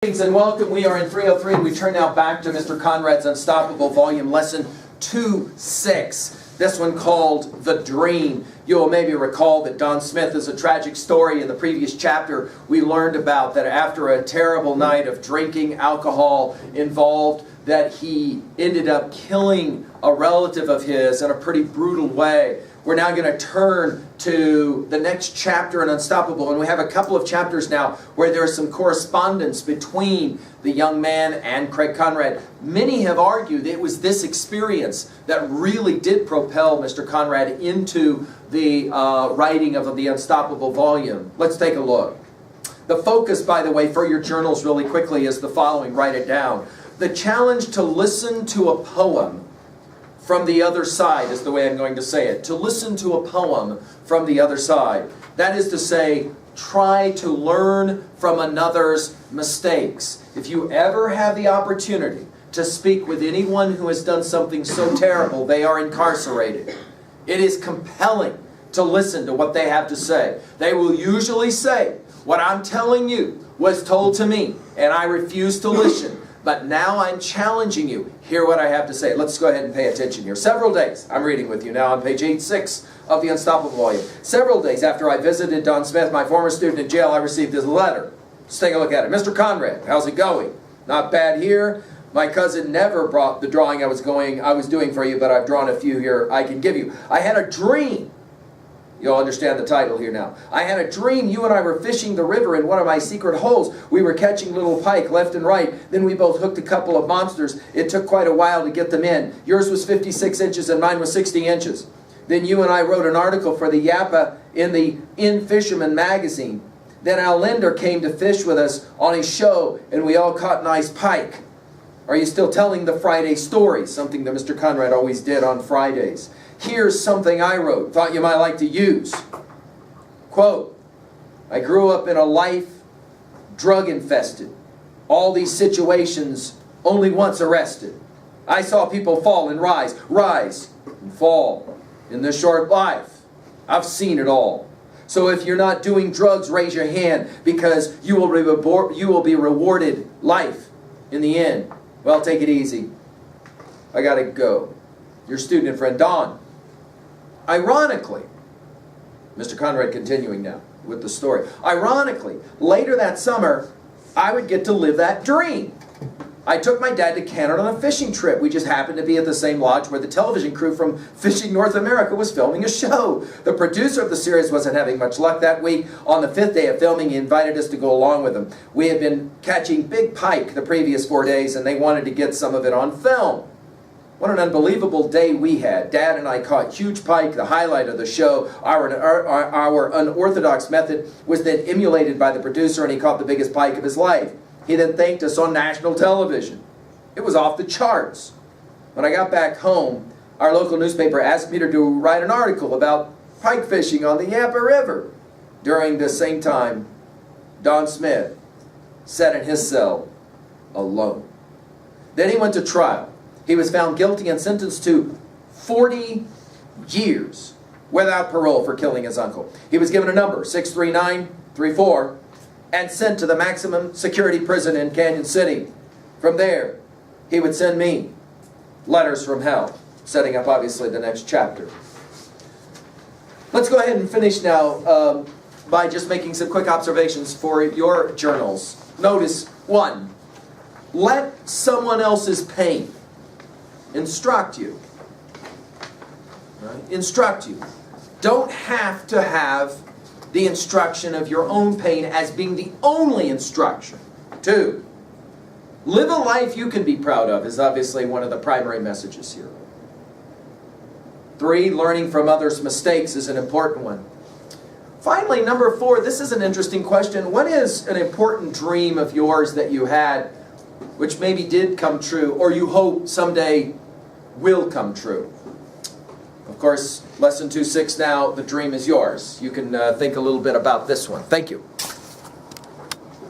Greetings and welcome. We are in 303. We turn now back to Mr. Conrad's Unstoppable Volume, Lesson 2-6. This one called The Dream. You will maybe recall that Don Smith is a tragic story. In the previous chapter, we learned about that after a terrible night of drinking, alcohol involved, that he ended up killing a relative of his in a pretty brutal way. We're now going to turn to the next chapter in Unstoppable, and we have a couple of chapters now where there is some correspondence between the young man and Craig Conrad. Many have argued it was this experience that really did propel Mr. Conrad into the writing of the Unstoppable volume. Let's take a look. The focus, by the way, for your journals really quickly is the following. Write it down. The challenge to listen to a poem from the other side is the way I'm going to say it. To listen to a poem from the other side. That is to say, try to learn from another's mistakes. If you ever have the opportunity to speak with anyone who has done something so terrible they are incarcerated, it is compelling to listen to what they have to say. They will usually say, "What I'm telling you was told to me, and I refuse to listen. But now I'm challenging you. Hear what I have to say." Let's go ahead and pay attention here. Several days, I'm reading with you now on page 86 of the Unstoppable volume. Several days after I visited Don Smith, my former student in jail, I received this letter. Let's take a look at it. "Mr. Conrad, how's it going? Not bad here. My cousin never brought the drawing I was doing for you, but I've drawn a few here I can give you. I had a dream." You'll understand the title here now. "I had a dream you and I were fishing the river in one of my secret holes. We were catching little pike left and right. Then we both hooked a couple of monsters. It took quite a while to get them in. Yours was 56 inches and mine was 60 inches. Then you and I wrote an article for the Yappa in the In Fisherman magazine. Then Al Linder came to fish with us on his show and we all caught nice pike. Are you still telling the Friday story?" Something that Mr. Conrad always did on Fridays. "Here's something I wrote, thought you might like to use. Quote, I grew up in a life drug-infested. All these situations only once arrested. I saw people fall and rise and fall in this short life. I've seen it all. So if you're not doing drugs, raise your hand because you will be rewarded life in the end. Well, take it easy. I gotta go. Your student and friend, Don." Ironically, Mr. Conrad continuing now with the story. "Ironically, later that summer, I would get to live that dream. I took my dad to Canada on a fishing trip. We just happened to be at the same lodge where the television crew from Fishing North America was filming a show. The producer of the series wasn't having much luck that week. On the 5th day of filming, he invited us to go along with him. We had been catching big pike the previous 4 days, and they wanted to get some of it on film. What an unbelievable day we had. Dad and I caught huge pike, the highlight of the show. Our unorthodox method was then emulated by the producer, and he caught the biggest pike of his life. He then thanked us on national television. It was off the charts. When I got back home, our local newspaper asked me to write an article about pike fishing on the Yappa River. During this same time, Don Smith sat in his cell alone. Then he went to trial. He was found guilty and sentenced to 40 years without parole for killing his uncle. He was given a number, 63934, and sent to the maximum security prison in Canyon City. From there, he would send me letters from hell, setting up obviously the next chapter. Let's go ahead and finish now by just making some quick observations for your journals. Notice, 1, let someone else's pain instruct you. Right? Instruct you. Don't have to have the instruction of your own pain as being the only instruction. 2, live a life you can be proud of is obviously one of the primary messages here. 3, learning from others' mistakes is an important one. Finally, number 4, this is an interesting question. What is an important dream of yours that you had which maybe did come true, or you hope someday will come true? Of course, lesson 2-6 now, the dream is yours. You can think a little bit about this one. Thank you.